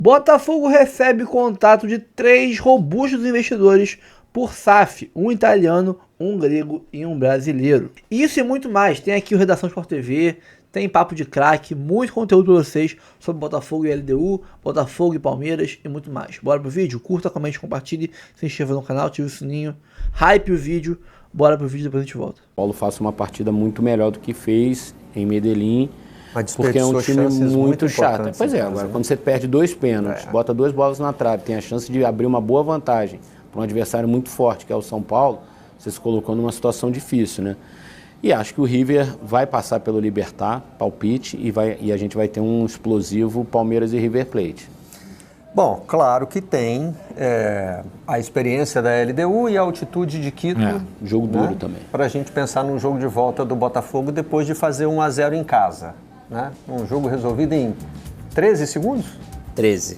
Botafogo recebe contato de 3 robustos investidores por SAF, um italiano, um grego e um brasileiro. Isso e muito mais. Tem aqui o Redação Sport TV, tem papo de craque, muito conteúdo para vocês sobre Botafogo e LDU, Botafogo e Palmeiras e muito mais. Bora pro vídeo? Curta, comente, compartilhe, se inscreva no canal, ative o sininho, hype o vídeo. Bora pro vídeo, depois a gente volta. Paulo faça uma partida muito melhor do que fez em Medellín, porque é um time muito chato. Pois é, agora quando você perde 2 pênaltis, bota 2 bolas na trave, tem a chance de abrir uma boa vantagem para um adversário muito forte, que é o São Paulo, você se colocou numa situação difícil, né? E acho que o River vai passar pelo Libertad, palpite, e a gente vai ter um explosivo Palmeiras e River Plate. Bom, claro que tem a experiência da LDU e a altitude de Quito. Jogo duro também. Para a gente pensar num jogo de volta do Botafogo depois de fazer 1-0 em casa. Né? Um jogo resolvido em 13 segundos? 13.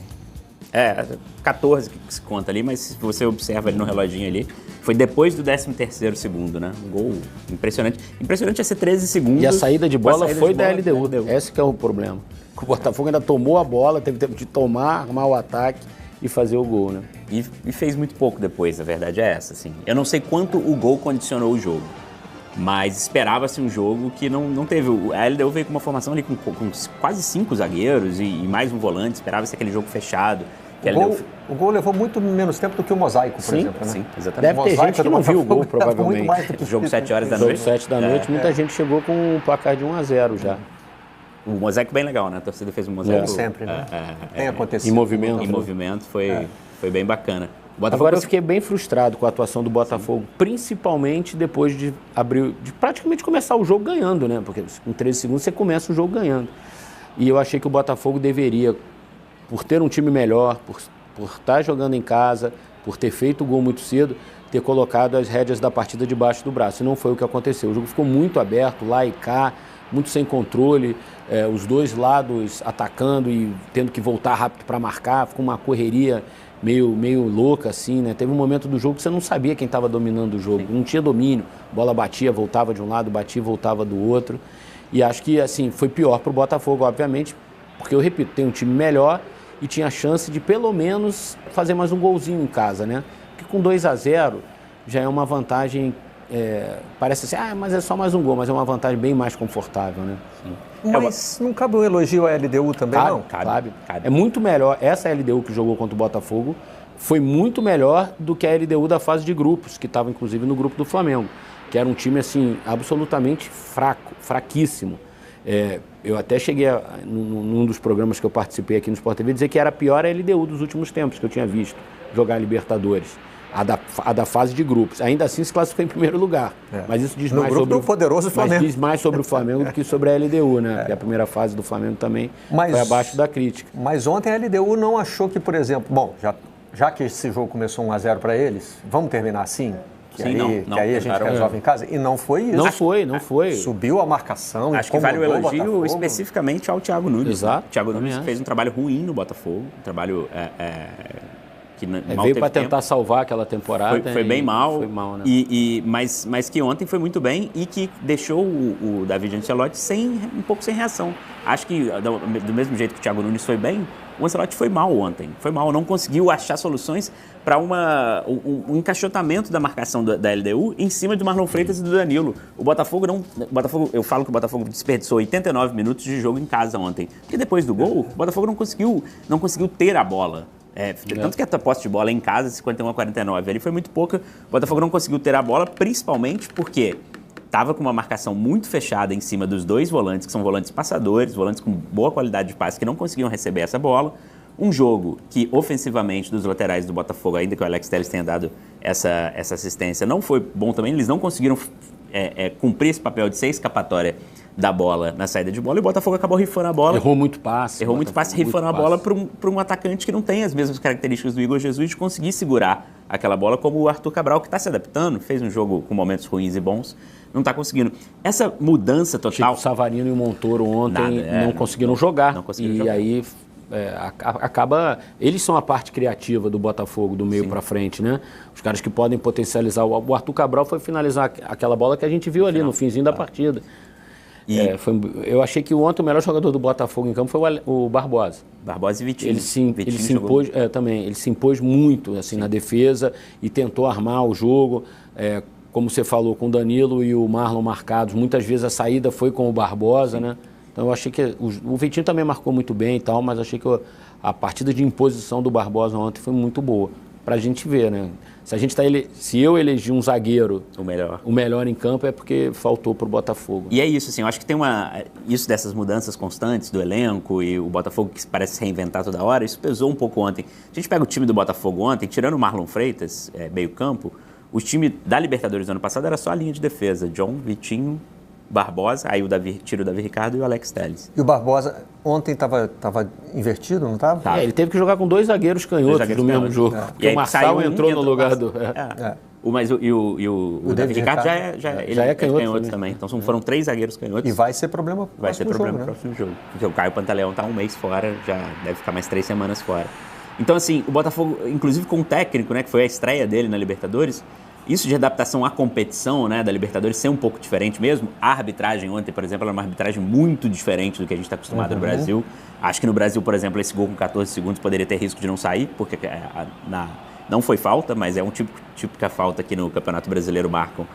14 que se conta ali, mas se você observa ali no reloginho ali, foi depois do 13º segundo, né? Um gol impressionante. Impressionante é ser 13 segundos. E a saída de bola foi da LDU. Esse que é o problema. O Botafogo ainda tomou a bola, teve tempo de tomar, armar o ataque e fazer o gol, né? E fez muito pouco depois, a verdade é essa, assim. Eu não sei quanto o gol condicionou o jogo, mas esperava-se um jogo que não teve. A LDU veio com uma formação ali com quase 5 zagueiros e mais um volante, esperava-se aquele jogo fechado. O gol levou muito menos tempo do que o mosaico, por exemplo, né? Sim, exatamente. Deve ter gente que não viu o gol, provavelmente. Jogo 7 horas da noite. Jogo 7 da noite, muita gente chegou com um placar de 1-0 já. O mosaico bem legal, né? A torcida fez um mosaico. Sempre, né? Tem acontecido. Em movimento. Em movimento, foi bem bacana. Agora eu fiquei bem frustrado com a atuação do Botafogo, principalmente depois de praticamente começar o jogo ganhando, né? Porque com 13 segundos você começa o jogo ganhando. E eu achei que o Botafogo deveria, por ter um time melhor, por estar jogando em casa, por ter feito o gol muito cedo, ter colocado as rédeas da partida debaixo do braço. E não foi o que aconteceu. O jogo ficou muito aberto, lá e cá, muito sem controle, os dois lados atacando e tendo que voltar rápido para marcar, ficou uma correria meio louca assim, né? Teve um momento do jogo que você não sabia quem estava dominando o jogo, não tinha domínio, bola batia, voltava de um lado, batia e voltava do outro. E acho que assim, foi pior para o Botafogo, obviamente, porque eu repito, tem um time melhor e tinha a chance de pelo menos fazer mais um golzinho em casa, né? Porque com 2-0 já é uma vantagem. Parece assim, mas é só mais um gol, mas é uma vantagem bem mais confortável, né? Sim. Mas não cabe um elogio à LDU também, não? Cabe. É muito melhor, essa LDU que jogou contra o Botafogo foi muito melhor do que a LDU da fase de grupos, que estava inclusive no grupo do Flamengo, que era um time assim, absolutamente fraquíssimo. Eu até cheguei, num dos programas que eu participei aqui no Sport TV, dizer que era a pior LDU dos últimos tempos que eu tinha visto jogar Libertadores. A da fase de grupos. Ainda assim se classificou em primeiro lugar. Mas isso diz mais sobre o poderoso Flamengo. Mas diz mais sobre o Flamengo do que sobre a LDU, né? Porque a primeira fase do Flamengo também foi abaixo da crítica. Mas ontem a LDU não achou que, por exemplo, bom, já que esse jogo começou 1-0 para eles, vamos terminar assim? Que aí a gente resolve em casa. E não foi isso. Não foi. Subiu a marcação. Acho que vale o elogio especificamente ao Thiago Nunes. Exato. O Thiago Nunes fez um trabalho ruim no Botafogo, um trabalho que veio para tentar salvar aquela temporada. Foi bem mal. Foi mal, né? Mas que ontem foi muito bem e que deixou o David Ancelotti um pouco sem reação. Acho que do mesmo jeito que o Thiago Nunes foi bem, o Ancelotti foi mal ontem. Foi mal, não conseguiu achar soluções para um encaixotamento da marcação da LDU em cima do Marlon Freitas e do Danilo. Eu falo que o Botafogo desperdiçou 89 minutos de jogo em casa ontem. Porque depois do gol, o Botafogo não conseguiu ter a bola. Tanto que a posse de bola em casa, 51-49, ali foi muito pouca. O Botafogo não conseguiu ter a bola, principalmente porque estava com uma marcação muito fechada em cima dos dois volantes, que são volantes passadores, volantes com boa qualidade de passe, que não conseguiam receber essa bola. Um jogo que, ofensivamente, dos laterais do Botafogo, ainda que o Alex Telles tenha dado essa assistência, não foi bom também. Eles não conseguiram cumprir esse papel de ser escapatória da bola na saída de bola, e o Botafogo acabou rifando a bola. Errou muito passe, rifando a bola para um atacante que não tem as mesmas características do Igor Jesus de conseguir segurar aquela bola, como o Arthur Cabral, que está se adaptando, fez um jogo com momentos ruins e bons, não está conseguindo. Essa mudança total... O Savarino e o Montoro ontem não conseguiram jogar. Aí acaba... Eles são a parte criativa do Botafogo, do meio para frente, né? Os caras que podem potencializar. O Arthur Cabral foi finalizar aquela bola que a gente viu ali no finzinho da partida. Eu achei que ontem o melhor jogador do Botafogo em campo foi o Barbosa. Barbosa e Vitinho. Ele se impôs, ele se impôs muito assim, na defesa e tentou armar o jogo. Como você falou, com o Danilo e o Marlon marcados, muitas vezes a saída foi com o Barbosa, né? Então eu achei que o Vitinho também marcou muito bem e tal, mas achei que a partida de imposição do Barbosa ontem foi muito boa. Pra gente ver, né? Se eu elegi um zagueiro o melhor em campo é porque faltou pro Botafogo. E é isso, assim, eu acho que tem isso dessas mudanças constantes do elenco e o Botafogo que parece se reinventar toda hora, isso pesou um pouco ontem. A gente pega o time do Botafogo ontem, tirando o Marlon Freitas, meio campo, o time da Libertadores do ano passado era só a linha de defesa, John, Vitinho, Barbosa, aí tira o Davi Ricardo e o Alex Telles. E o Barbosa ontem estava invertido, não estava? Ele teve que jogar com 2 zagueiros canhotos no mesmo jogo. Porque o Marçal entrou no lugar do... Mas o Davi Ricardo já é canhoto também. Então foram 3 zagueiros canhotos. E vai ser problema no próximo jogo. Porque o Caio Pantaleão está 1 mês fora, já deve ficar mais 3 semanas fora. Então, assim, o Botafogo, inclusive com o técnico, né, que foi a estreia dele na Libertadores, isso de adaptação à competição, né, da Libertadores ser um pouco diferente mesmo. A arbitragem ontem, por exemplo, era uma arbitragem muito diferente do que a gente está acostumado no Brasil. Acho que no Brasil, por exemplo, esse gol com 14 segundos poderia ter risco de não sair, porque não foi falta, mas é um típica falta que no Campeonato Brasileiro marcam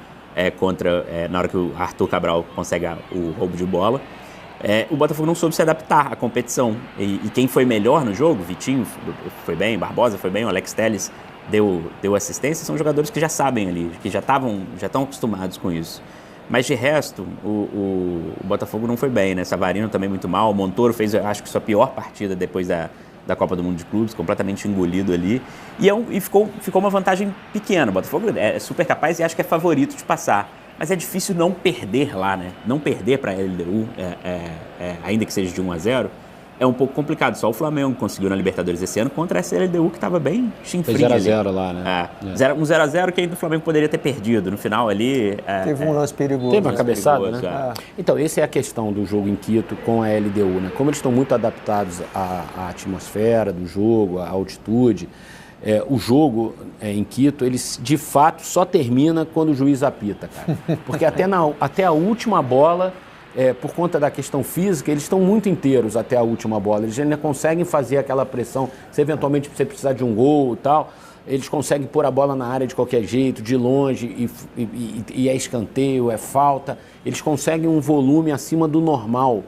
na hora que o Arthur Cabral consegue o roubo de bola. O Botafogo não soube se adaptar à competição. E quem foi melhor no jogo, Vitinho foi bem, Barbosa foi bem, o Alex Telles deu assistência, são jogadores que já sabem ali, que já estão acostumados com isso. Mas de resto, o Botafogo não foi bem, né? Savarino também muito mal, o Montoro fez, acho que sua pior partida depois da Copa do Mundo de Clubes, completamente engolido ali. E ficou uma vantagem pequena. O Botafogo é super capaz e acho que é favorito de passar. Mas é difícil não perder lá, né? Não perder para a LDU, ainda que seja de 1-0, é um pouco complicado. Só o Flamengo conseguiu na Libertadores esse ano contra essa LDU que estava bem chinfrinha. 0-0 lá, né? Um 0-0 que ainda o Flamengo poderia ter perdido. No final ali... Teve um lance perigoso. Teve uma cabeçada, né? Então, essa é a questão do jogo em Quito com a LDU, né? Como eles estão muito adaptados à atmosfera do jogo, à altitude... o jogo em Quito, ele de fato só termina quando o juiz apita, cara. Porque até a última bola, por conta da questão física, eles estão muito inteiros até a última bola. Eles ainda conseguem fazer aquela pressão, se eventualmente você precisar de um gol e tal, eles conseguem pôr a bola na área de qualquer jeito, de longe, e é escanteio, é falta. Eles conseguem um volume acima do normal.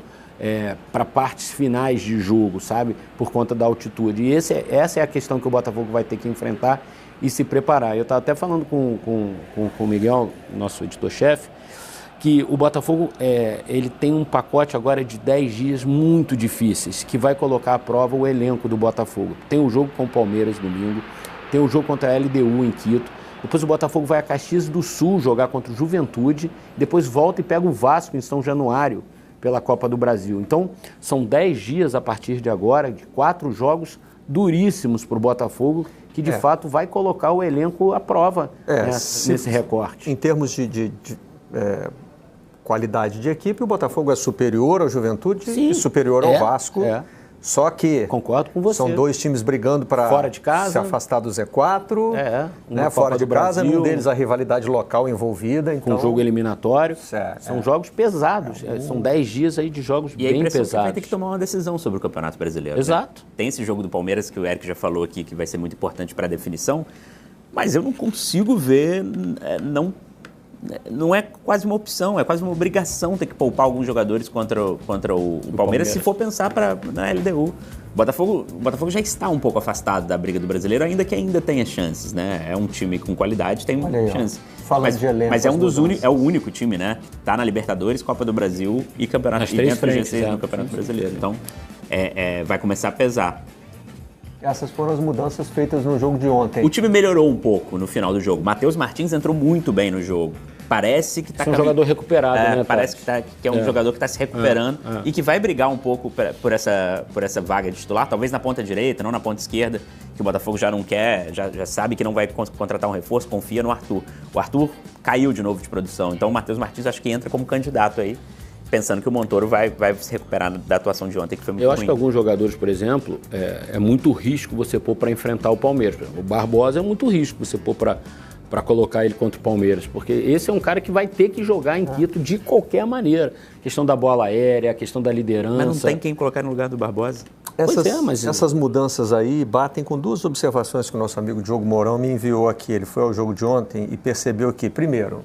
Para partes finais de jogo, sabe? Por conta da altitude. E essa é a questão que o Botafogo vai ter que enfrentar e se preparar. Eu estava até falando com o Miguel, nosso editor-chefe, que o Botafogo ele tem um pacote agora de 10 dias muito difíceis, que vai colocar à prova o elenco do Botafogo. Tem o jogo com o Palmeiras domingo, tem o jogo contra a LDU em Quito, depois o Botafogo vai a Caxias do Sul jogar contra o Juventude, depois volta e pega o Vasco em São Januário, pela Copa do Brasil. Então, são 10 dias a partir de agora, de 4 jogos duríssimos para o Botafogo, que de fato vai colocar o elenco à prova nesse recorte. Em termos de qualidade de equipe, o Botafogo é superior ao Juventude e superior ao Vasco. Só que concordo com você. São 2 times brigando para se afastar do Z4, fora de casa, num deles a rivalidade local envolvida. Então... Com jogo eliminatório. São jogos pesados, são 10 dias aí de jogos bem pesados. Que vai ter que tomar uma decisão sobre o Campeonato Brasileiro. Exato. Né? Tem esse jogo do Palmeiras que o Eric já falou aqui, que vai ser muito importante para a definição, mas eu não consigo ver, não é quase uma opção, é quase uma obrigação ter que poupar alguns jogadores contra o Palmeiras, se for pensar na LDU. O Botafogo já está um pouco afastado da briga do Brasileiro, ainda que ainda tenha chances, né? É um time com qualidade, tem chance. Mas é o único time, né? Tá na Libertadores, Copa do Brasil e Campeonato no Campeonato Brasileiro. Então, vai começar a pesar. Essas foram as mudanças feitas no jogo de ontem. O time melhorou um pouco no final do jogo. Matheus Martins entrou muito bem no jogo. Parece que está... É um jogador recuperado, né? Parece que é um jogador que está se recuperando e que vai brigar um pouco por essa vaga de titular, talvez na ponta direita, não na ponta esquerda, que o Botafogo já não quer, já sabe que não vai contratar um reforço, confia no Arthur. O Arthur caiu de novo de produção, então o Matheus Martins acho que entra como candidato aí, pensando que o Montoro vai se recuperar da atuação de ontem, que foi muito ruim. Eu acho que alguns jogadores, por exemplo, é muito risco você pôr para enfrentar o Palmeiras. O Barbosa é muito risco você pôr para colocar ele contra o Palmeiras, porque esse é um cara que vai ter que jogar em Quito de qualquer maneira. A questão da bola aérea, a questão da liderança. Mas não tem quem colocar no lugar do Barbosa? Essas mudanças aí batem com duas observações que o nosso amigo Diogo Mourão me enviou aqui. Ele foi ao jogo de ontem e percebeu que, primeiro,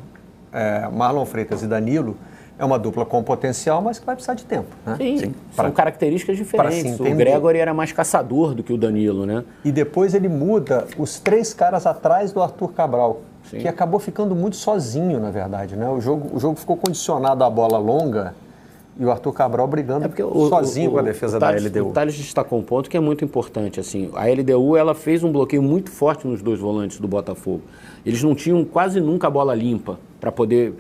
Marlon Freitas e Danilo é uma dupla com potencial, mas que vai precisar de tempo. Né? Sim. São características diferentes. O Gregóry era mais caçador do que o Danilo, né? E depois ele muda os 3 caras atrás do Arthur Cabral, que acabou ficando muito sozinho, na verdade. Né? O jogo ficou condicionado à bola longa e o Arthur Cabral brigando sozinho com a defesa da LDU. O Thales destacou um ponto que é muito importante. Assim, a LDU ela fez um bloqueio muito forte nos 2 volantes do Botafogo. Eles não tinham quase nunca a bola limpa para poder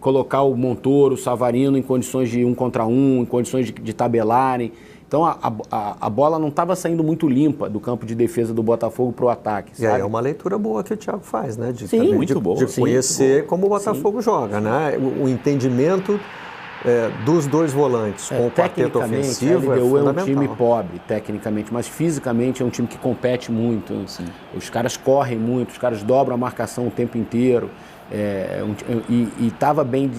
colocar o Montoro, o Savarino em condições de 1 contra 1, em condições de tabelarem. Então a bola não estava saindo muito limpa do campo de defesa do Botafogo para o ataque. Sabe? E aí é uma leitura boa que o Thiago faz, né? Muito boa. De conhecer como o Botafogo joga, né? O entendimento dos 2 volantes com o quarteto ofensivo a LDU é um time pobre, tecnicamente, mas fisicamente é um time que compete muito. Assim. Os caras correm muito, os caras dobram a marcação o tempo inteiro. E estava bem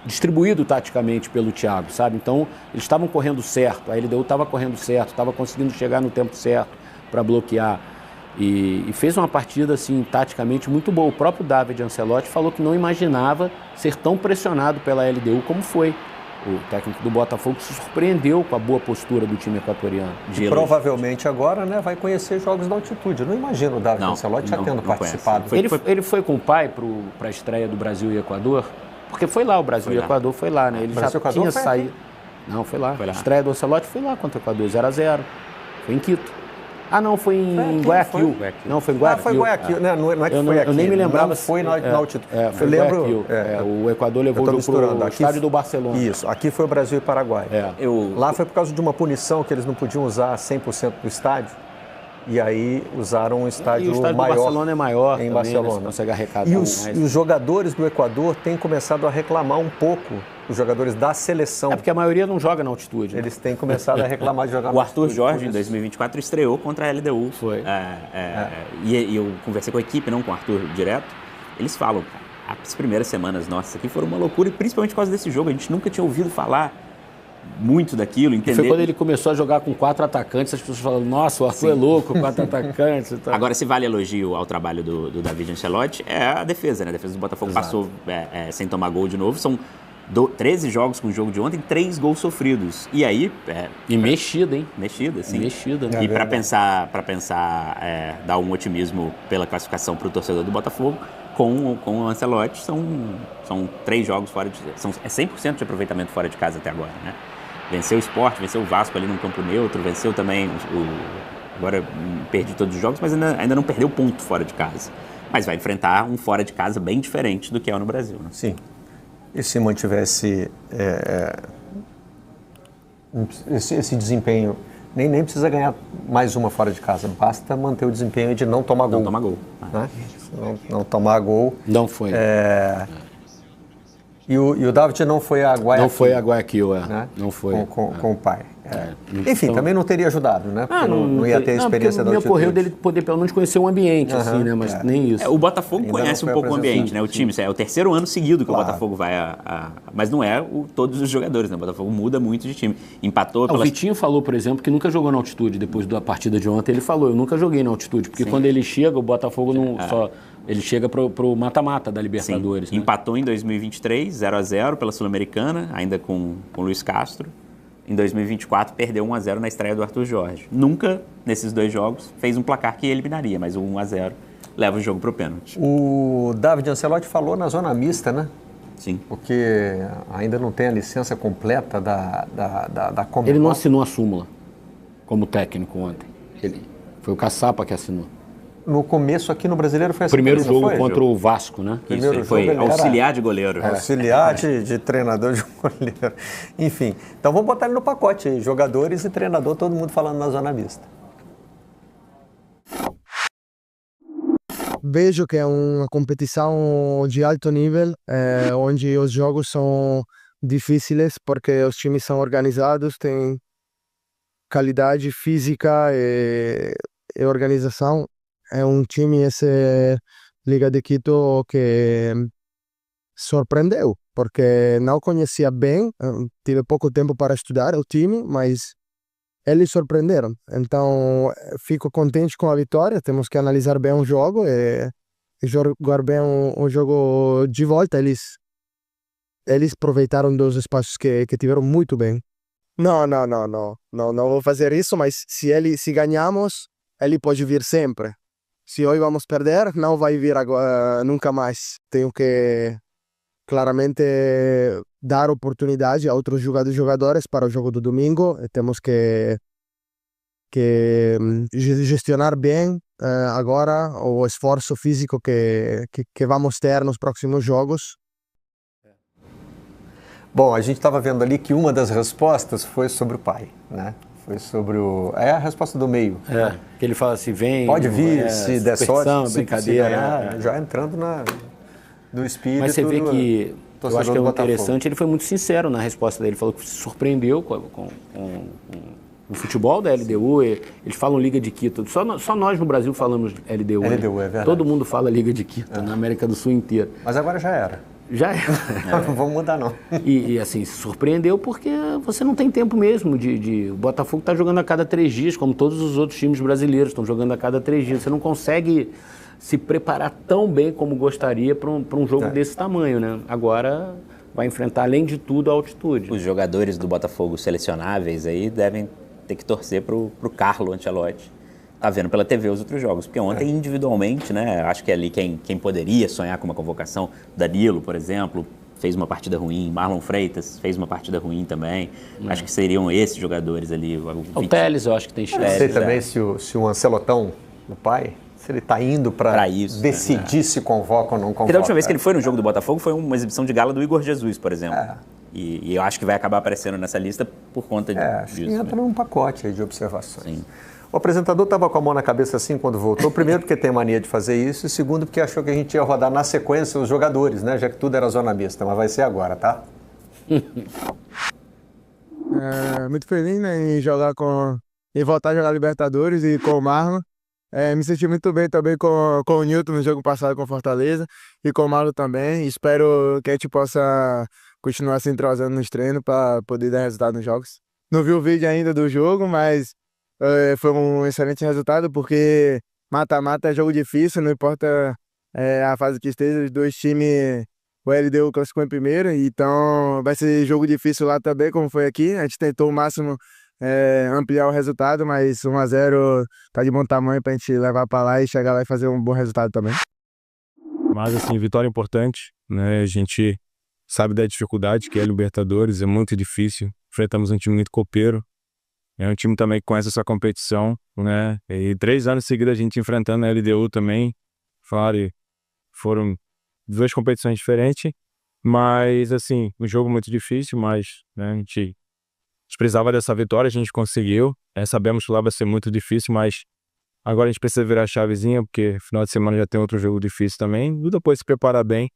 distribuído taticamente pelo Thiago, sabe? Então, eles estavam correndo certo, a LDU estava correndo certo, estava conseguindo chegar no tempo certo para bloquear. E fez uma partida, assim, taticamente muito boa. O próprio David Ancelotti falou que não imaginava ser tão pressionado pela LDU como foi. O técnico do Botafogo se surpreendeu com a boa postura do time equatoriano. E provavelmente agora, né, vai conhecer jogos da altitude. Eu não imagino o David Ancelotti já tendo participado. Ele foi com o pai para a estreia do Brasil e Equador? Porque foi lá, o Brasil e Equador foi lá, né? Ele já tinha saído. Não, foi lá. A estreia do Ancelotti foi lá contra o Equador, 0-0. Foi em Quito. Ah, não, foi em Guayaquil. Não, foi em Guayaquil. Foi Guayaquil. Não é que foi aqui. Eu nem me lembrava. Não foi na altitude. Foi Guayaquil. O Equador levou o jogo para o estádio do Barcelona. Isso, aqui foi o Brasil e Paraguai. Lá foi por causa de uma punição que eles não podiam usar 100% do estádio. E aí usaram um estádio maior. E o estádio do Barcelona é maior em também, Barcelona. Né? Consegue arrecadar e os jogadores do Equador têm começado a reclamar um pouco, os jogadores da seleção. É porque a maioria não joga na altitude. Né? Eles têm começado a reclamar de jogar na altitude. O Arthur Jorge, em 2024, estreou contra a LDU. Foi. E eu conversei com a equipe, não com o Arthur direto. Eles falam, as primeiras semanas nossas aqui foram uma loucura, e principalmente por causa desse jogo. A gente nunca tinha ouvido falar muito daquilo, entender. Foi quando ele começou a jogar com 4 atacantes, as pessoas falaram, nossa, o Arthur é louco, 4 atacantes e tal. Agora, se vale elogio ao trabalho do David Ancelotti, é a defesa, né? A defesa do Botafogo passou sem tomar gol de novo. São 13 jogos com o jogo de ontem, 3 gols sofridos. E aí... E mexida, hein? Mexida, sim. Mexida. E para pensar dar um otimismo pela classificação para o torcedor do Botafogo, com o Ancelotti, são 3 jogos fora de... É 100% de aproveitamento fora de casa até agora, né? Venceu o Sport, venceu o Vasco ali num campo neutro, venceu também agora perdi todos os jogos, mas ainda não perdeu ponto fora de casa. Mas vai enfrentar um fora de casa bem diferente do que é no Brasil, né? Sim. E se mantivesse esse desempenho, nem precisa ganhar mais uma fora de casa, basta manter o desempenho de não tomar gol. Não tomar gol. Né? Não tomar gol. Não foi. E o David não foi a Guayaquil. Não foi a Guayaquil, né? Não foi. Com o pai. Enfim, também não teria ajudado, né? Porque não ia ter a experiência da altitude. Me ocorreu dele poder pelo menos conhecer o ambiente, assim, né? Mas nem isso. O Botafogo ainda conhece um pouco o ambiente, né? O time, é o terceiro ano seguido que o Botafogo vai Mas não é todos os jogadores, né? O Botafogo muda muito de time. Empatou O Vitinho falou, por exemplo, que nunca jogou na altitude. Depois da partida de ontem, ele falou, eu nunca joguei na altitude. Porque quando ele chega, o Botafogo não só... Ele chega pro mata-mata da Libertadores. Né? Empatou em 2023, 0-0 pela Sul-Americana, ainda com o Luiz Castro. Em 2024, perdeu 1-0 na estreia do Arthur Jorge. Nunca, nesses 2 jogos, fez um placar que eliminaria, mas o 1-0 leva o jogo para o pênalti. O David Ancelotti falou na zona mista, né? Sim. Porque ainda não tem a licença completa da Comebol. Ele não assinou a súmula como técnico ontem. Foi o Caçapa que assinou. No começo aqui no Brasileiro foi assim. Primeiro jogo contra o Vasco, né? Isso, ele foi auxiliar de goleiro. Auxiliar de treinador de goleiro. Enfim, então vamos botar ele no pacote aí. Jogadores e treinador, todo mundo falando na zona mista. Vejo que é uma competição de alto nível, onde os jogos são difíceis porque os times são organizados, têm qualidade física e organização. é um time, esse Liga de Quito, que surpreendeu, porque não conhecia bem, tive pouco tempo para estudar o time, mas eles surpreenderam. Então, fico contente com a vitória, temos que analisar bem o jogo e jogar bem o jogo de volta. Eles aproveitaram dos espaços que tiveram muito bem. Não vou fazer isso, mas se ganhamos, ele pode vir sempre. Se hoje vamos perder, não vai vir agora, nunca mais. Tenho que claramente dar oportunidade a outros jogadores para o jogo do domingo. Temos que gestionar bem agora o esforço físico que vamos ter nos próximos jogos. Bom, a gente estava vendo ali que uma das respostas foi sobre o pai, né? Foi sobre a resposta do meio. Que ele fala assim, vem... Pode vir, se der sorte, brincadeira. Já entrando no espírito. Mas você vê que, eu acho que é interessante, ele foi muito sincero na resposta dele. Ele falou que se surpreendeu com o futebol da LDU. Eles falam Liga de Quito. Só nós no Brasil falamos LDU. LDU, é verdade. Todo mundo fala Liga de Quito, na América do Sul inteira. Mas agora já era. Já é. Não vamos mudar, não. E assim, se surpreendeu porque você não tem tempo mesmo o Botafogo está jogando a cada 3 dias, como todos os outros times brasileiros estão jogando a cada 3 dias. Você não consegue se preparar tão bem como gostaria para um jogo desse tamanho, né? Agora vai enfrentar, além de tudo, a altitude. Os jogadores do Botafogo selecionáveis aí devem ter que torcer para o Carlo Ancelotti. Tá vendo pela TV os outros jogos, porque ontem individualmente, né, acho que ali quem poderia sonhar com uma convocação, Danilo, por exemplo, fez uma partida ruim, Marlon Freitas fez uma partida ruim também, acho que seriam esses jogadores ali. O Telles eu acho que tem chance. Não sei também se o Ancelotão, o pai, se ele está indo para decidir se convoca ou não convoca. Porque da última vez que ele foi no jogo do Botafogo foi uma exibição de gala do Igor Jesus, por exemplo. E eu acho que vai acabar aparecendo nessa lista por conta disso. Acho que entra num pacote aí de observações. Sim. O apresentador estava com a mão na cabeça assim quando voltou. Primeiro porque tem mania de fazer isso e segundo porque achou que a gente ia rodar na sequência os jogadores, né? Já que tudo era zona mista, mas vai ser agora, tá? Muito feliz, né, em voltar a jogar Libertadores e com o Marlon. Me senti muito bem também com o Newton no jogo passado com o Fortaleza e com o Marlon também. Espero que a gente possa continuar se entrosando nos treinos para poder dar resultado nos jogos. Não vi o vídeo ainda do jogo, mas foi um excelente resultado, porque mata-mata é jogo difícil, não importa a fase que esteja, os dois times, o LDU classificou em primeiro, então vai ser jogo difícil lá também, como foi aqui. A gente tentou o máximo ampliar o resultado, mas 1-0 tá de bom tamanho pra gente levar para lá e chegar lá e fazer um bom resultado também. Mas assim, vitória importante, né? A gente sabe da dificuldade que é a Libertadores, é muito difícil, enfrentamos um time muito copeiro. É um time também que conhece essa competição, né? E 3 anos seguidos a gente enfrentando a LDU também. Foram 2 competições diferentes, mas assim, um jogo muito difícil, mas né, a gente precisava dessa vitória, a gente conseguiu. Sabemos que lá vai ser muito difícil, mas agora a gente precisa virar a chavezinha, porque final de semana já tem outro jogo difícil também. E depois se preparar bem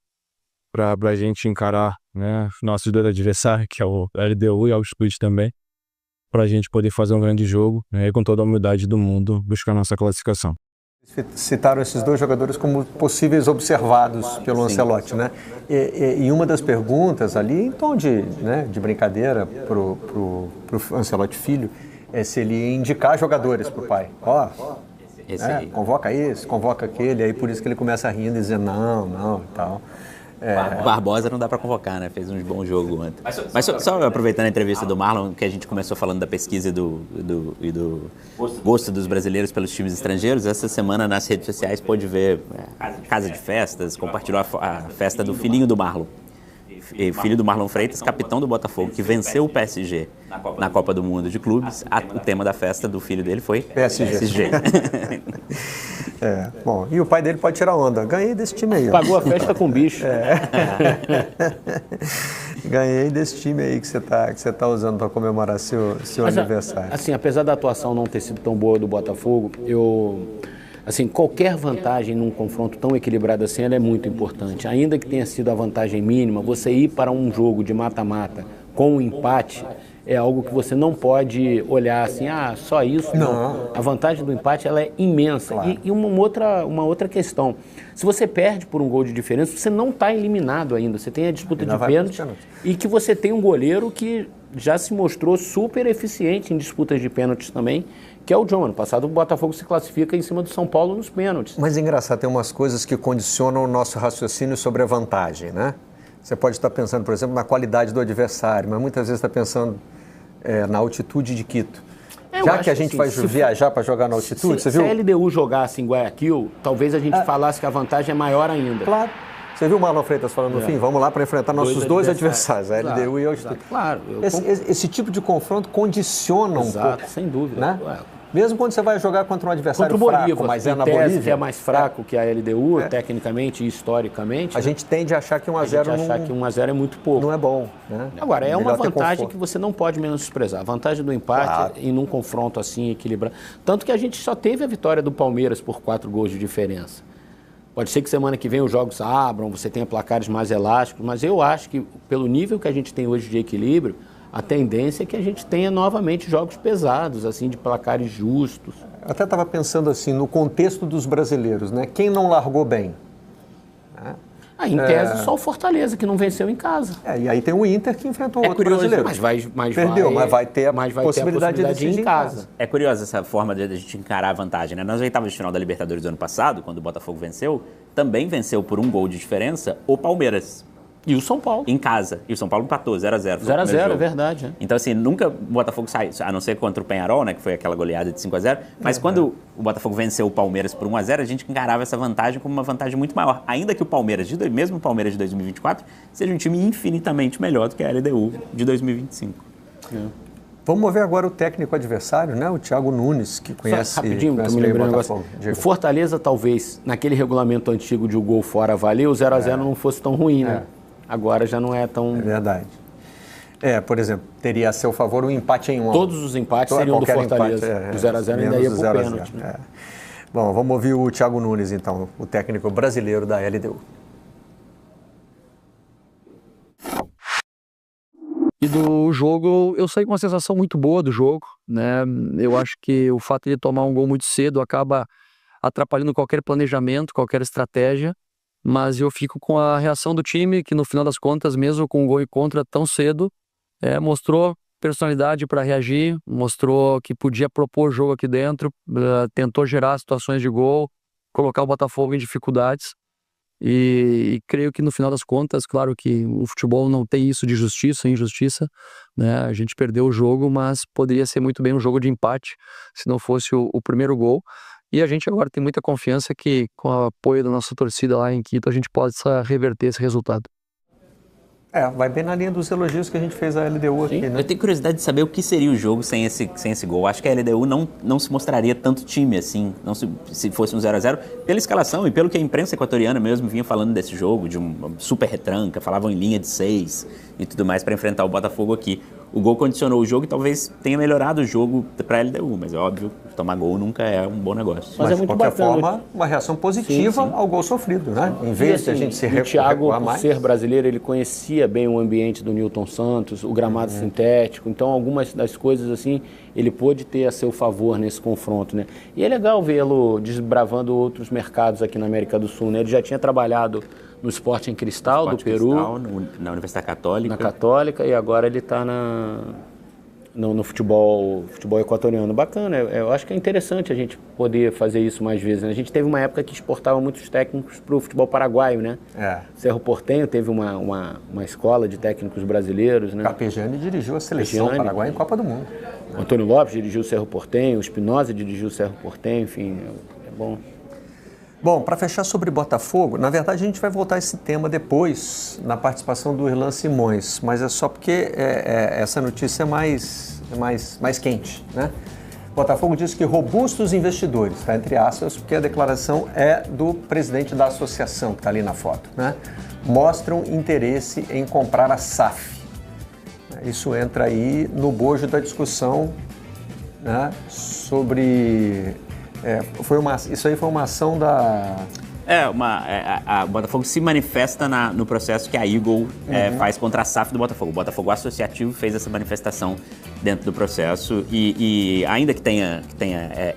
para a gente encarar, né, nossos 2 adversários, que é o LDU e o Altitude também, para a gente poder fazer um grande jogo, né, com toda a humildade do mundo, buscar a nossa classificação. Citaram esses 2 jogadores como possíveis observados pelo Ancelotti, né? E uma das perguntas ali, em tom de brincadeira pro Ancelotti filho, é se ele ia indicar jogadores pro pai. Convoca esse, convoca aquele, aí por isso que ele começa a rir e dizer não e tal. Barbosa não dá para convocar, né? Fez um bom jogo ontem. Mas só aproveitando a entrevista do Marlon, que a gente começou falando da pesquisa e do gosto dos brasileiros pelos times estrangeiros, essa semana nas redes sociais pôde ver Casa de Festas, compartilhou a festa do filhinho do Marlon. Filho do Marlon Freitas, capitão do Botafogo, que venceu o PSG na Copa do Mundo de Clubes. O tema da festa do filho dele foi PSG. Bom, e o pai dele pode tirar onda. Ganhei desse time aí. Pagou a festa com bicho. Ganhei desse time aí que você tá usando para comemorar seu aniversário. Assim, apesar da atuação não ter sido tão boa do Botafogo, assim, qualquer vantagem num confronto tão equilibrado assim, ela é muito importante. Ainda que tenha sido a vantagem mínima, você ir para um jogo de mata-mata com um empate, é algo que você não pode olhar assim, só isso. Não. A vantagem do empate ela é imensa. Claro. E uma outra questão, se você perde por um gol de diferença, você não está eliminado ainda, você tem a disputa de pênalti e que você tem um goleiro que já se mostrou super eficiente em disputas de pênaltis também, que é o John. Ano passado o Botafogo se classifica em cima do São Paulo nos pênaltis. Mas é engraçado, tem umas coisas que condicionam o nosso raciocínio sobre a vantagem, né? Você pode estar pensando, por exemplo, na qualidade do adversário, mas muitas vezes está pensando na altitude de Quito. Já que a gente vai viajar para jogar na altitude, você viu? Se a LDU jogasse em Guayaquil, talvez a gente falasse que a vantagem é maior ainda. Claro. Você viu o Marlon Freitas falando no fim? Vamos lá para enfrentar nossos dois adversários, a LDU e a altitude. Claro. Esse tipo de confronto condiciona um pouco. Sem dúvida. Né? Mesmo quando você vai jogar contra um adversário fraco, mas na Bolívia, que é mais fraco que a LDU, tecnicamente e historicamente. A gente tende a achar que 1-0 é muito pouco. Não é bom. Né? Agora, é uma vantagem que você não pode menosprezar. A vantagem do empate e num confronto assim equilibrado. Tanto que a gente só teve a vitória do Palmeiras por 4 gols de diferença. Pode ser que semana que vem os jogos abram, você tenha placares mais elásticos, mas eu acho que pelo nível que a gente tem hoje de equilíbrio, a tendência é que a gente tenha novamente jogos pesados, assim, de placares justos. Eu até estava pensando assim, no contexto dos brasileiros, né? Quem não largou bem? Em tese, só o Fortaleza, que não venceu em casa. E aí tem o Inter que enfrentou outro brasileiro. Perdeu, mas vai ter a possibilidade de decidir em casa. É curiosa essa forma de a gente encarar a vantagem, né? Nas oitavas de final da Libertadores do ano passado, quando o Botafogo venceu, também venceu por 1 gol de diferença o Palmeiras. E o São Paulo. Em casa. E o São Paulo empatou 0-0. 0-0, é verdade. É. Então, assim, nunca o Botafogo saiu, a não ser contra o Peñarol, né, que foi aquela goleada de 5-0, mas quando o Botafogo venceu o Palmeiras por 1-0, a gente encarava essa vantagem como uma vantagem muito maior. Ainda que o Palmeiras, mesmo o Palmeiras de 2024, seja um time infinitamente melhor do que a LDU de 2025. Vamos ver agora o técnico adversário, né? O Thiago Nunes, que conhece... Só rapidinho, que eu me lembrei um negócio. O Fortaleza, talvez, naquele regulamento antigo de o gol fora valer, o 0-0 não fosse tão ruim, né? Agora já não é tão... É verdade. Por exemplo, teria a seu favor um empate em 1. Todos os empates seriam do Fortaleza. O 0-0 ainda ia pro pênalti. Né? Bom, vamos ouvir o Thiago Nunes, então, o técnico brasileiro da LDU. E do jogo, eu saí com uma sensação muito boa do jogo, né? Eu acho que o fato de tomar um gol muito cedo acaba atrapalhando qualquer planejamento, qualquer estratégia, mas eu fico com a reação do time, que no final das contas, mesmo com um gol em contra tão cedo, mostrou personalidade para reagir, mostrou que podia propor o jogo aqui dentro, tentou gerar situações de gol, colocar o Botafogo em dificuldades. E creio que no final das contas, claro que o futebol não tem isso de justiça e injustiça, né? A gente perdeu o jogo, mas poderia ser muito bem um jogo de empate se não fosse o primeiro gol. E a gente agora tem muita confiança que com o apoio da nossa torcida lá em Quito a gente possa reverter esse resultado. Vai bem na linha dos elogios que a gente fez à LDU aqui, né? Eu tenho curiosidade de saber o que seria o jogo sem esse gol. Acho que a LDU não se mostraria tanto time assim, não se fosse um 0-0, pela escalação e pelo que a imprensa equatoriana mesmo vinha falando desse jogo, de uma super retranca, falavam em linha de 6 e tudo mais para enfrentar o Botafogo aqui. O gol condicionou o jogo e talvez tenha melhorado o jogo para a LDU, mas é óbvio, tomar gol nunca é um bom negócio. Mas é muito de qualquer forma, uma reação positiva ao gol sofrido, né? Em vez de a gente se recuar mais. O Thiago, por ser brasileiro, ele conhecia bem o ambiente do Newton Santos, o gramado sintético, então algumas das coisas assim, ele pôde ter a seu favor nesse confronto, né? E é legal vê-lo desbravando outros mercados aqui na América do Sul, né? Ele já tinha trabalhado no Sporting Cristal do Peru, na Universidade Católica. Na Católica, e agora ele está no futebol equatoriano. Bacana, eu acho que é interessante a gente poder fazer isso mais vezes, né? A gente teve uma época que exportava muitos técnicos para o futebol paraguaio, né? Cerro Porteño teve uma escola de técnicos brasileiros, né? Carpegiani dirigiu a seleção paraguaia em Copa do Mundo. Antônio Lopes dirigiu o Cerro Porteño, o Espinosa dirigiu o Cerro Porteño, enfim, é bom. Bom, para fechar sobre Botafogo, na verdade a gente vai voltar a esse tema depois, na participação do Irlan Simões, mas é só porque essa notícia é mais quente, né? Botafogo diz que robustos investidores, tá, entre aspas, porque a declaração é do presidente da associação, que está ali na foto, né? Mostram interesse em comprar a SAF. Isso entra aí no bojo da discussão, né, sobre... isso aí foi uma ação da... O Botafogo se manifesta no processo que a Eagle faz contra a SAF do Botafogo. O Botafogo Associativo fez essa manifestação dentro do processo e ainda que tenha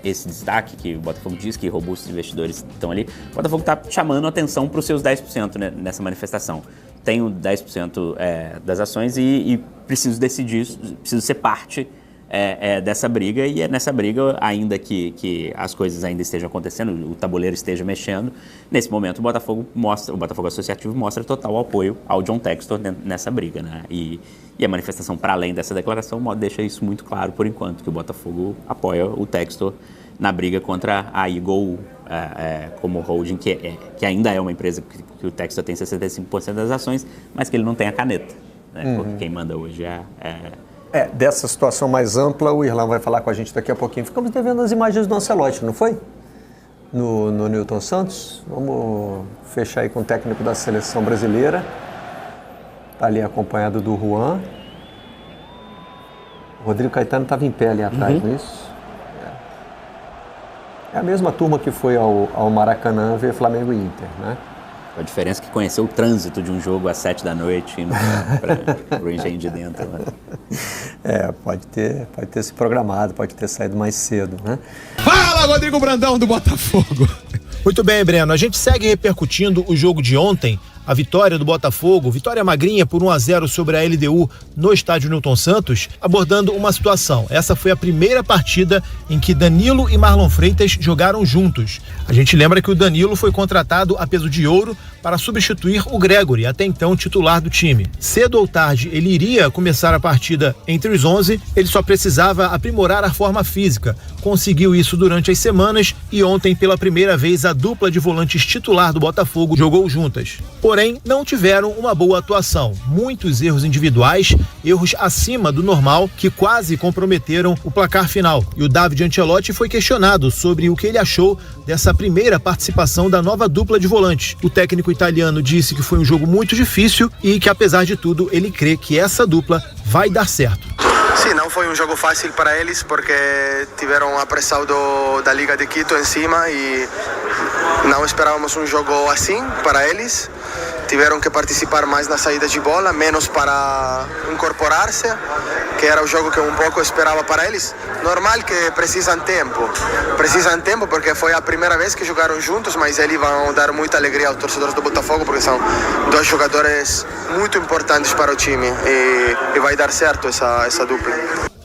esse destaque, que o Botafogo diz que robustos investidores estão ali, o Botafogo está chamando atenção para os seus 10%, né, nessa manifestação. Tenho 10% das ações e preciso decidir, preciso ser parte dessa briga, e é nessa briga, ainda que as coisas ainda estejam acontecendo, o tabuleiro esteja mexendo, nesse momento o Botafogo Associativo mostra total apoio ao John Textor nessa briga, né? E a manifestação, para além dessa declaração, deixa isso muito claro por enquanto, que o Botafogo apoia o Textor na briga contra a Eagle como holding, que ainda é uma empresa que o Textor tem 65% das ações, mas que ele não tem a caneta, né? Porque quem manda hoje dessa situação mais ampla, o Irlan vai falar com a gente daqui a pouquinho. Ficamos devendo as imagens do Ancelotti, não foi? No Newton Santos. Vamos fechar aí com o técnico da seleção brasileira. Está ali acompanhado do Juan. O Rodrigo Caetano estava em pé ali atrás, não é isso? É a mesma turma que foi ao Maracanã ver Flamengo e Inter, né? A diferença é que conheceu o trânsito de um jogo às 7 da noite indo para o engenho de dentro. Né? Pode ter se programado, pode ter saído mais cedo, né? Fala, Rodrigo Brandão do Botafogo. Muito bem, Breno. A gente segue repercutindo o jogo de ontem, a vitória do Botafogo, vitória magrinha por 1-0 sobre a LDU no estádio Newton Santos, abordando uma situação. Essa foi a primeira partida em que Danilo e Marlon Freitas jogaram juntos. A gente lembra que o Danilo foi contratado a peso de ouro para substituir o Gregory, até então titular do time. Cedo ou tarde ele iria começar a partida entre os 11, ele só precisava aprimorar a forma física. Conseguiu isso durante as semanas e ontem, pela primeira vez, a dupla de volantes titular do Botafogo jogou juntas. Porém, não tiveram uma boa atuação. Muitos erros individuais, erros acima do normal, que quase comprometeram o placar final. E o David Ancelotti foi questionado sobre o que ele achou dessa primeira participação da nova dupla de volantes. O técnico italiano disse que foi um jogo muito difícil e que, apesar de tudo, ele crê que essa dupla vai dar certo. Sim, não foi um jogo fácil para eles porque tiveram a pressão da Liga de Quito em cima e não esperávamos um jogo assim para eles. Tiveram que participar mais na saída de bola, menos para incorporar-se, que era o jogo que um pouco esperava para eles. Normal que precisam tempo porque foi a primeira vez que jogaram juntos, mas eles vão dar muita alegria aos torcedores do Botafogo porque são dois jogadores muito importantes para o time e vai dar certo essa dupla.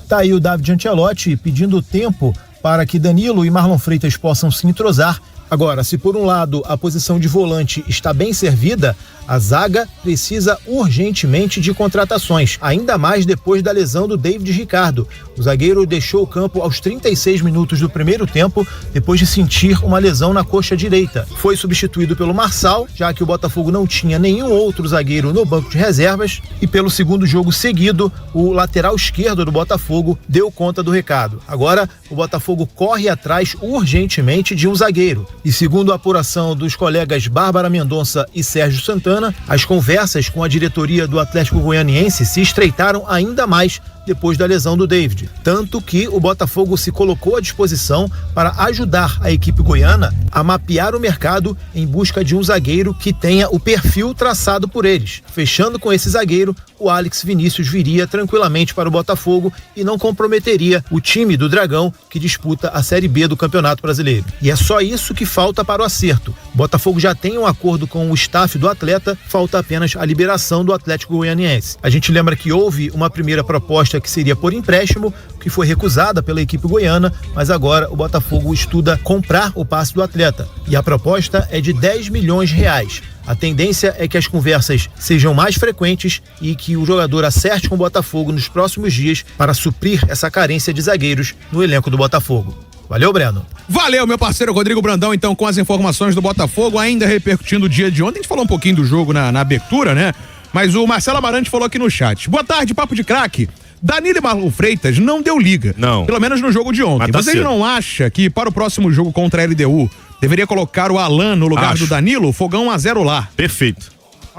Tá aí o David Ancelotti pedindo tempo para que Danilo e Marlon Freitas possam se entrosar. Agora, se por um lado a posição de volante está bem servida, a zaga precisa urgentemente de contratações, ainda mais depois da lesão do David Ricardo. O zagueiro deixou o campo aos 36 minutos do primeiro tempo, depois de sentir uma lesão na coxa direita. Foi substituído pelo Marçal, já que o Botafogo não tinha nenhum outro zagueiro no banco de reservas, e pelo segundo jogo seguido, o lateral esquerdo do Botafogo deu conta do recado. Agora, o Botafogo corre atrás urgentemente de um zagueiro. E segundo a apuração dos colegas Bárbara Mendonça e Sérgio Santana, as conversas com a diretoria do Atlético Goianiense se estreitaram ainda mais depois da lesão do David. Tanto que o Botafogo se colocou à disposição para ajudar a equipe goiana a mapear o mercado em busca de um zagueiro que tenha o perfil traçado por eles. Fechando com esse zagueiro, o Alex Vinícius viria tranquilamente para o Botafogo e não comprometeria o time do Dragão, que disputa a Série B do Campeonato Brasileiro. E é só isso que falta para o acerto. O Botafogo já tem um acordo com o staff do atleta, falta apenas a liberação do Atlético Goianiense. A gente lembra que houve uma primeira proposta que seria por empréstimo, que foi recusada pela equipe goiana, mas agora o Botafogo estuda comprar o passe do atleta. E a proposta é de 10 milhões de reais. A tendência é que as conversas sejam mais frequentes e que o jogador acerte com o Botafogo nos próximos dias para suprir essa carência de zagueiros no elenco do Botafogo. Valeu, Breno. Valeu, meu parceiro Rodrigo Brandão, então, com as informações do Botafogo, ainda repercutindo o dia de ontem. A gente falou um pouquinho do jogo na abertura, né? Mas o Marcelo Amarante falou aqui no chat. Boa tarde, papo de craque. Danilo e Marlon Freitas não deu liga. Não. Pelo menos no jogo de ontem. Vocês não acham que para o próximo jogo contra a LDU deveria colocar o Alan no lugar do Danilo? Fogão 1-0 lá. Perfeito.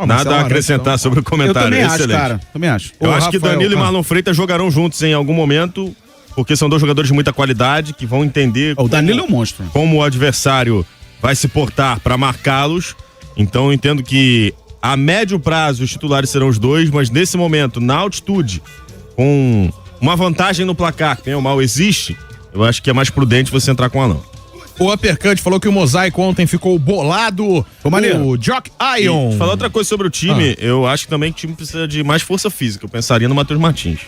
Nada a acrescentar sobre o comentário. Eu também excelente. acho, cara. Também acho. Eu acho que Danilo e Marlon Freitas jogarão juntos em algum momento, porque são dois jogadores de muita qualidade que vão entender. O Danilo é um monstro. Como o adversário vai se portar para marcá-los. Então eu entendo que a médio prazo os titulares serão os dois, mas nesse momento, na altitude, com uma vantagem no placar, que bem ou mal existe, eu acho que é mais prudente você entrar com o Alan. O Uppercut falou que o Mosaico ontem ficou bolado. O Jock Ion. Falar outra coisa sobre o time, eu acho que também que o time precisa de mais força física. Eu pensaria no Matheus Martins.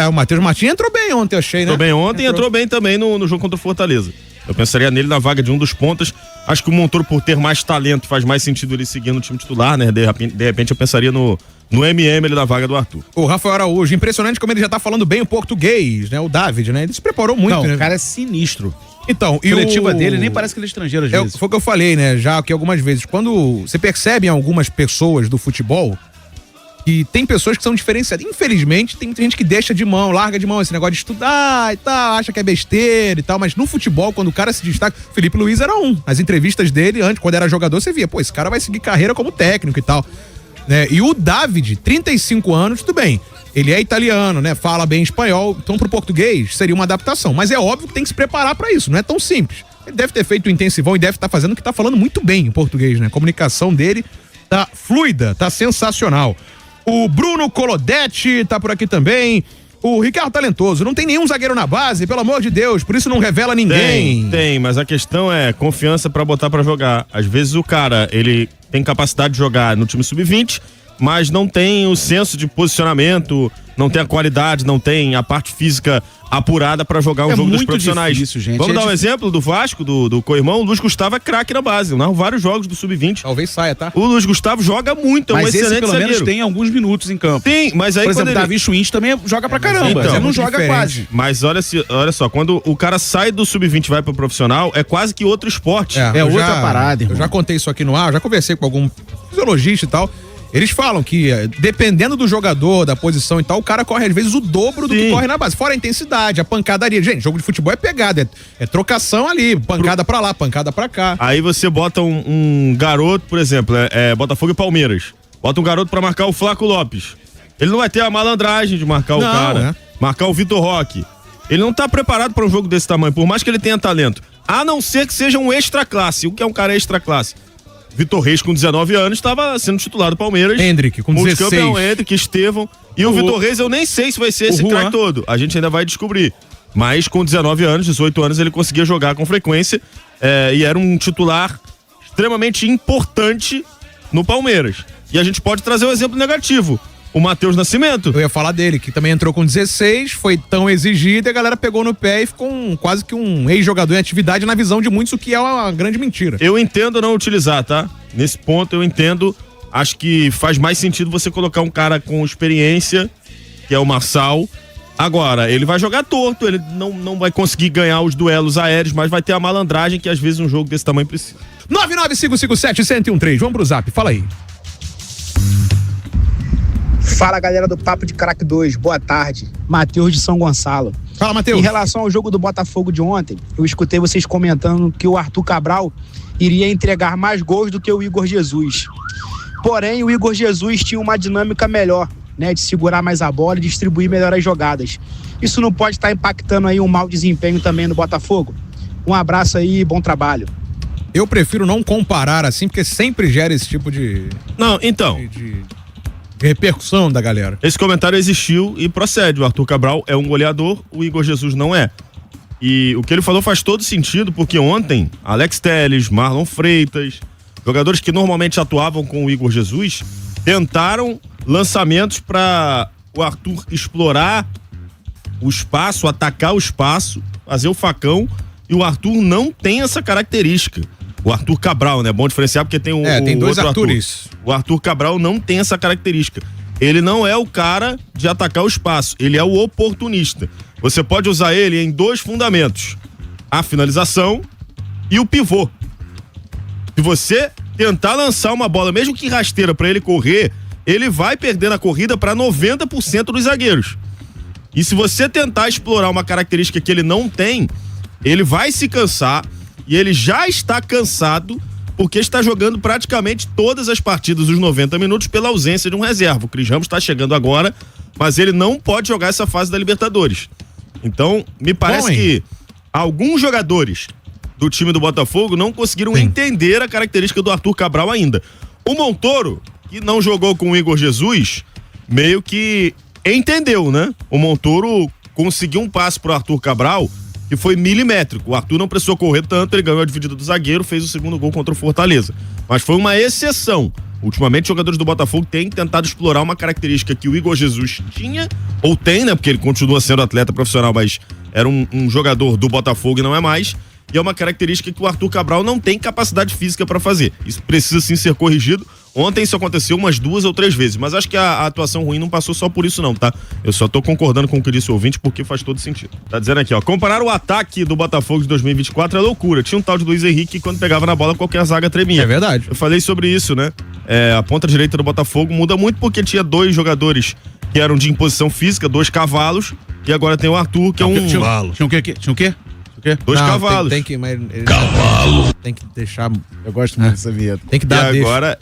O Matheus Martins entrou bem ontem, eu achei, né? Entrou bem ontem e entrou bem também no jogo contra o Fortaleza. Eu pensaria nele na vaga de um dos pontas. Acho que o Montoro, por ter mais talento, faz mais sentido ele seguir no time titular, né? De repente eu pensaria no MM ele na vaga do Arthur. O Rafael Araújo, impressionante como ele já tá falando bem o português, né? O David, né? Ele se preparou muito, né? O cara é sinistro. Então, e a coletiva dele nem parece que ele é estrangeiro às vezes. Foi o que eu falei, né? Já aqui algumas vezes. Quando você percebe em algumas pessoas do futebol que tem pessoas que são diferenciadas. Infelizmente, tem muita gente que deixa de mão, larga de mão esse negócio de estudar e tal, acha que é besteira e tal, mas no futebol, quando o cara se destaca, Felipe Luiz era um. Nas entrevistas dele, antes, quando era jogador, você via, pô, esse cara vai seguir carreira como técnico e tal. Né? E o David, 35 anos, tudo bem. Ele é italiano, né? Fala bem espanhol, então pro português seria uma adaptação. Mas é óbvio que tem que se preparar pra isso, não é tão simples. Ele deve ter feito o intensivão e deve estar fazendo o que tá falando muito bem em português, né? A comunicação dele tá fluida, tá sensacional. O Bruno Colodetti tá por aqui também. O Ricardo Talentoso, não tem nenhum zagueiro na base, pelo amor de Deus, por isso não revela ninguém. Tem, mas a questão é confiança pra botar pra jogar. Às vezes o cara, ele tem capacidade de jogar no time sub-20, mas não tem o senso de posicionamento, não tem a qualidade, não tem a parte física apurada pra jogar um jogo dos profissionais. Difícil, gente. Vamos dar um exemplo do Vasco, do co-irmão. O Luiz Gustavo é craque na base, narrou vários jogos do sub-20. Talvez saia, tá? O Luiz Gustavo joga muito, é um excelente esse pelo zagueiro. menos tem alguns minutos em campo. Tem, mas aí por exemplo, quando ele... Davi Schwindt também joga pra caramba, então, mas ele não joga diferente. quase. Mas olha só, quando o cara sai do sub-20 e vai pro profissional, é quase que outro esporte. É outra parada, irmão. Eu já contei isso aqui no ar, já conversei com algum fisiologista e tal. Eles falam que, dependendo do jogador, da posição e tal, o cara corre às vezes o dobro do que corre na base. Fora a intensidade, a pancadaria. Gente, jogo de futebol é pegada, é trocação ali, pancada pra lá, pancada pra cá. Aí você bota um garoto, por exemplo, Botafogo e Palmeiras. Bota um garoto pra marcar o Flaco Lopes. Ele não vai ter a malandragem de marcar o cara, marcar o Vitor Roque. Ele não tá preparado pra um jogo desse tamanho, por mais que ele tenha talento. A não ser que seja um extra classe. O que é um cara extra classe? Vitor Reis, com 19 anos, estava sendo titular do Palmeiras. Hendrick, com 16. Multicampeão, Hendrick, Estevão. E o Vitor Reis, eu nem sei se vai ser esse craque todo. A gente ainda vai descobrir. Mas com 19 anos, 18 anos, ele conseguia jogar com frequência. E era um titular extremamente importante no Palmeiras. E a gente pode trazer um exemplo negativo. O Matheus Nascimento. Eu ia falar dele, que também entrou com 16, foi tão exigido e a galera pegou no pé e ficou quase que um ex-jogador em atividade na visão de muitos, o que é uma grande mentira. Eu entendo não utilizar, tá? Nesse ponto eu entendo, acho que faz mais sentido você colocar um cara com experiência, que é o Marçal. Agora, ele vai jogar torto, ele não vai conseguir ganhar os duelos aéreos, mas vai ter a malandragem que às vezes um jogo desse tamanho precisa. 99557-1013, vamos pro zap, fala aí. Fala, galera do Papo de Craque 2, boa tarde. Matheus de São Gonçalo. Fala, Matheus. Em relação ao jogo do Botafogo de ontem, eu escutei vocês comentando que o Arthur Cabral iria entregar mais gols do que o Igor Jesus. Porém, o Igor Jesus tinha uma dinâmica melhor, né, de segurar mais a bola e distribuir melhor as jogadas. Isso não pode estar impactando aí um mau desempenho também no Botafogo? Um abraço aí e bom trabalho. Eu prefiro não comparar assim, porque sempre gera esse tipo de... Não, então... de repercussão da galera. Esse comentário existiu e procede. O Arthur Cabral é um goleador, o Igor Jesus não é. E o que ele falou faz todo sentido, porque ontem, Alex Telles, Marlon Freitas, jogadores que normalmente atuavam com o Igor Jesus, tentaram lançamentos para o Arthur explorar o espaço, atacar o espaço, fazer o facão, e o Arthur não tem essa característica. O Arthur Cabral, né? Bom diferenciar porque tem tem dois outro Arthures. O Arthur Cabral não tem essa característica. Ele não é o cara de atacar o espaço, ele é o oportunista. Você pode usar ele em dois fundamentos: a finalização e o pivô. Se você tentar lançar uma bola, mesmo que rasteira, para ele correr, ele vai perder na corrida para 90% dos zagueiros. E se você tentar explorar uma característica que ele não tem, ele vai se cansar. E ele já está cansado porque está jogando praticamente todas as partidas dos 90 minutos pela ausência de um reserva. O Cris Ramos está chegando agora, mas ele não pode jogar essa fase da Libertadores. Então, me parece que alguns jogadores do time do Botafogo não conseguiram entender a característica do Arthur Cabral ainda. O Montoro, que não jogou com o Igor Jesus, meio que entendeu, né? O Montoro conseguiu um passe pro Arthur Cabral que foi milimétrico. O Arthur não precisou correr tanto, ele ganhou a dividida do zagueiro, fez o segundo gol contra o Fortaleza. Mas foi uma exceção. Ultimamente, os jogadores do Botafogo têm tentado explorar uma característica que o Igor Jesus tinha, ou tem, né? Porque ele continua sendo atleta profissional, mas era um jogador do Botafogo e não é mais. E é uma característica que o Arthur Cabral não tem capacidade física para fazer. Isso precisa sim ser corrigido. Ontem isso aconteceu umas 2 ou 3 vezes, mas acho que a atuação ruim não passou só por isso não, tá? Eu só tô concordando com o que disse o ouvinte porque faz todo sentido. Tá dizendo aqui, ó, comparar o ataque do Botafogo de 2024 é loucura. Tinha um tal de Luiz Henrique que quando pegava na bola qualquer zaga tremia. É verdade. Eu falei sobre isso, né? A ponta direita do Botafogo muda muito porque tinha 2 jogadores que eram de imposição física, 2 cavalos, e agora tem o Arthur, que é um... Tinha o quê? Tinha o quê? 2 cavalos. Cavalo. Tem que deixar. Eu gosto muito dessa vinheta. Tem que dar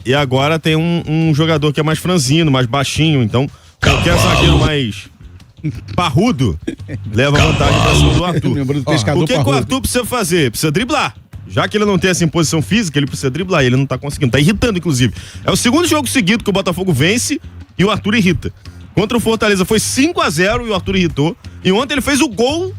e agora tem um jogador que é mais franzino, mais baixinho. Então, qualquer zagueiro mais parrudo leva vantagem pra cima do Arthur. O que o Arthur precisa fazer? Precisa driblar. Já que ele não tem essa imposição física, ele precisa driblar. E ele não tá conseguindo. Tá irritando, inclusive. É o segundo jogo seguido que o Botafogo vence e o Arthur irrita. Contra o Fortaleza foi 5-0 e o Arthur irritou. E ontem ele fez o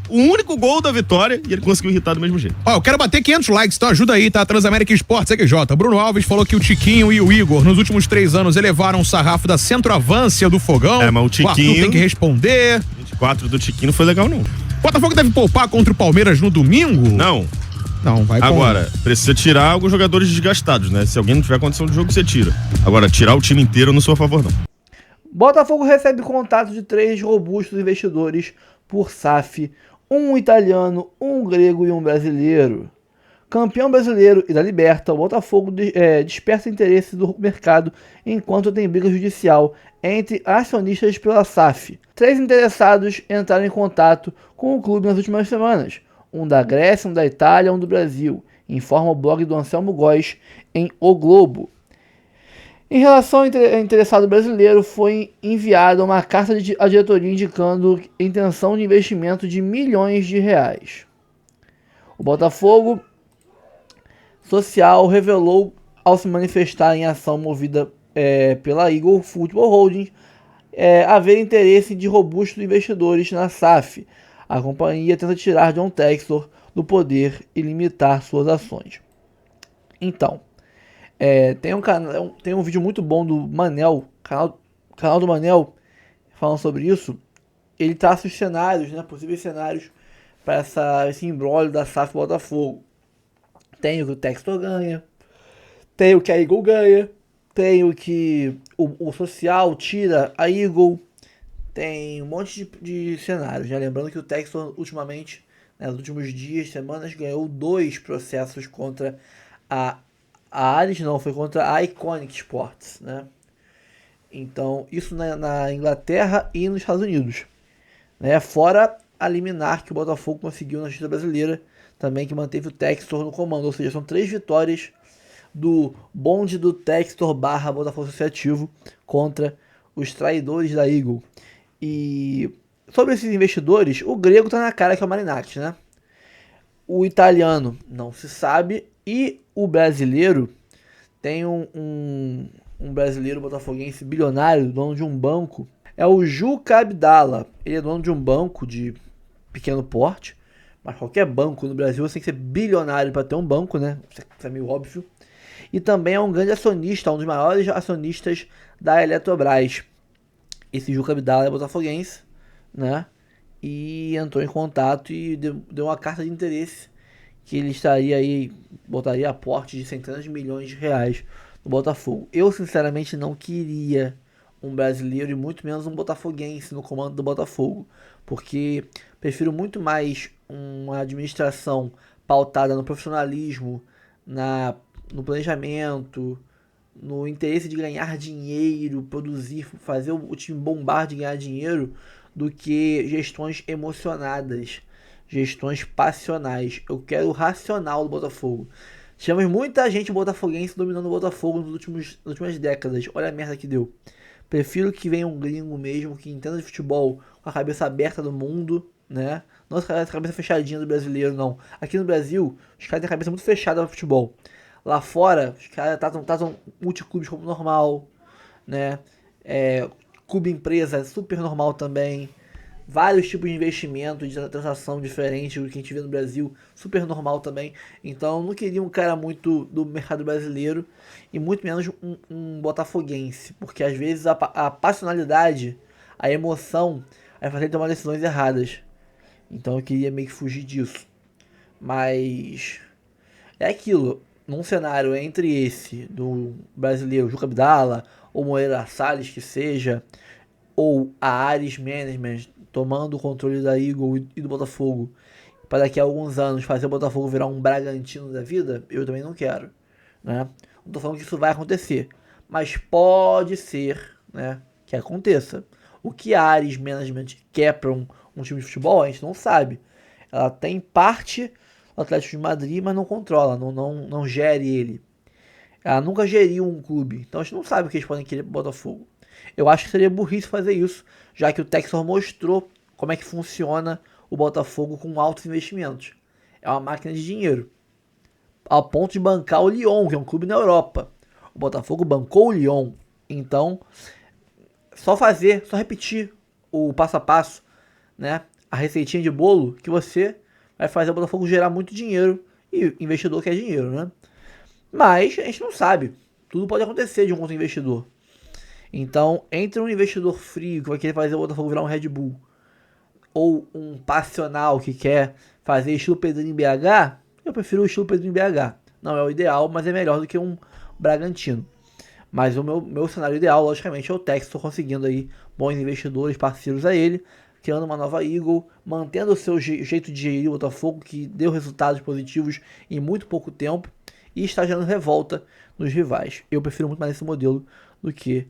único gol da vitória e ele conseguiu irritar do mesmo jeito. Ó, eu quero bater 500 likes, então ajuda aí, tá? Transamérica Esportes XJ. Bruno Alves falou que o Tiquinho e o Igor, nos últimos 3 anos, elevaram o sarrafo da centroavância do Fogão. Mas o Tiquinho... O Arthur tem que responder. 24 do Tiquinho não foi legal, não. O Botafogo deve poupar contra o Palmeiras no domingo? Não, vai Agora, precisa tirar alguns jogadores desgastados, né? Se alguém não tiver condição de jogo, você tira. Agora, tirar o time inteiro eu não sou a favor, não. Botafogo recebe contato de 3 robustos investidores por SAF, um italiano, um grego e um brasileiro. Campeão brasileiro e da Liberta, o Botafogo dispersa interesse do mercado enquanto tem briga judicial entre acionistas pela SAF. 3 interessados entraram em contato com o clube nas últimas semanas, um da Grécia, um da Itália, um do Brasil, informa o blog do Anselmo Góes em O Globo. Em relação ao interessado brasileiro, foi enviada uma carta à diretoria indicando intenção de investimento de milhões de reais. O Botafogo Social revelou, ao se manifestar em ação movida pela Eagle Football Holding, haver interesse de robustos investidores na SAF. A companhia tenta tirar John Textor do poder e limitar suas ações. Então, tem um vídeo muito bom do Manel, canal do Manel, falando sobre isso. Ele traça os cenários, né, possíveis cenários para esse imbróglio da SAF Botafogo. Tem o que o Textor ganha, tem o que a Eagle ganha, tem o que o Social tira a Eagle, tem um monte de cenários, né? Lembrando que o Textor ultimamente, nos últimos dias, semanas, ganhou 2 processos contra a Ares, não, foi contra a Iconic Sports, né? Então, isso na Inglaterra e nos Estados Unidos, né? Fora a liminar que o Botafogo conseguiu na justiça brasileira, também, que manteve o Textor no comando. Ou seja, são 3 vitórias do bonde do Textor / Botafogo Associativo contra os traidores da Eagle. E sobre esses investidores, o grego tá na cara, que é o Marinakis, né? O italiano não se sabe. E o brasileiro, tem um brasileiro botafoguense bilionário, dono de um banco, é o Juca Abdala. Ele é dono de um banco de pequeno porte, mas qualquer banco no Brasil você tem que ser bilionário para ter um banco, né? Isso é meio óbvio. E também é um grande acionista, um dos maiores acionistas da Eletrobras. Esse Juca Abdala é botafoguense, né? E entrou em contato e deu uma carta de interesse que ele estaria aí, botaria aporte de centenas de milhões de reais no Botafogo. Eu, sinceramente, não queria um brasileiro e muito menos um botafoguense no comando do Botafogo, porque prefiro muito mais uma administração pautada no profissionalismo, no planejamento, no interesse de ganhar dinheiro, produzir, fazer o time bombar de ganhar dinheiro, do que gestões emocionadas, gestões passionais. Eu quero o racional do Botafogo. Tivemos muita gente botafoguense dominando o Botafogo nas últimas décadas. Olha a merda que deu. Prefiro que venha um gringo mesmo, que entenda de futebol com a cabeça aberta do mundo, né? Não essa cabeça fechadinha do brasileiro, não. Aqui no Brasil, os caras têm a cabeça muito fechada para futebol. Lá fora, os caras tratam multiclubes como normal, né? Clube empresa é super normal também. Vários tipos de investimento, de transação diferente do que a gente vê no Brasil, super normal também. Então, não queria um cara muito do mercado brasileiro e muito menos um botafoguense, porque às vezes a passionalidade, a emoção, vai fazer ele tomar decisões erradas. Então, eu queria meio que fugir disso. Mas é aquilo, num cenário entre esse do brasileiro Juca Abdala ou Moreira Salles, que seja, ou a Ares Management tomando o controle da Eagle e do Botafogo, para daqui a alguns anos fazer o Botafogo virar um Bragantino da vida, eu também não quero, né? Não tô falando que isso vai acontecer, mas pode ser, né, que aconteça. O que a Ares Management quer para um time de futebol, a gente não sabe. Ela tem parte do Atlético de Madrid, mas não controla, não gere ele. Ela nunca geriu um clube, então a gente não sabe o que eles podem querer pro Botafogo. Eu acho que seria burrice fazer isso, já que o Textor mostrou como é que funciona o Botafogo com altos investimentos. É uma máquina de dinheiro, ao ponto de bancar o Lyon, que é um clube na Europa. O Botafogo bancou o Lyon, então só repetir o passo a passo, né? A receitinha de bolo que você vai fazer o Botafogo gerar muito dinheiro, e investidor quer dinheiro, né? Mas a gente não sabe, tudo pode acontecer de um outro investidor. Então, entre um investidor frio que vai querer fazer o Botafogo virar um Red Bull, ou um passional que quer fazer estilo Pedrinho em BH, eu prefiro o estilo Pedrinho em BH. Não é o ideal, mas é melhor do que um Bragantino. Mas o meu cenário ideal, logicamente, é o Textor conseguindo aí bons investidores, parceiros a ele, criando uma nova Eagle, mantendo o seu jeito de gerir o Botafogo, que deu resultados positivos em muito pouco tempo, e está gerando revolta nos rivais. Eu prefiro muito mais esse modelo do que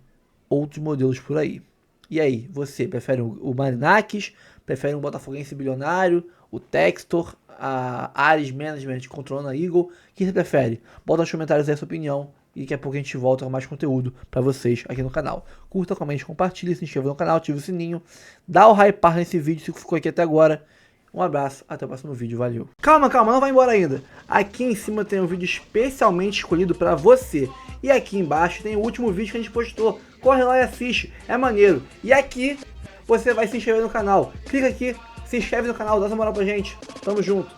outros modelos por aí. E aí, você prefere o Marinakis? Prefere um botafoguense bilionário? O Textor? A Ares Management controlando a Eagle? O que você prefere? Bota nos comentários aí a sua opinião. E daqui a pouco a gente volta com mais conteúdo para vocês aqui no canal. Curta, comente, compartilhe, se inscreva no canal, ative o sininho. Dá o hype nesse vídeo se ficou aqui até agora. Um abraço, até o próximo vídeo, valeu. Calma, não vai embora ainda. Aqui em cima tem um vídeo especialmente escolhido para você. E aqui embaixo tem o último vídeo que a gente postou. Corre lá e assiste, é maneiro. E aqui você vai se inscrever no canal. Clica aqui, se inscreve no canal, dá essa moral pra gente. Tamo junto.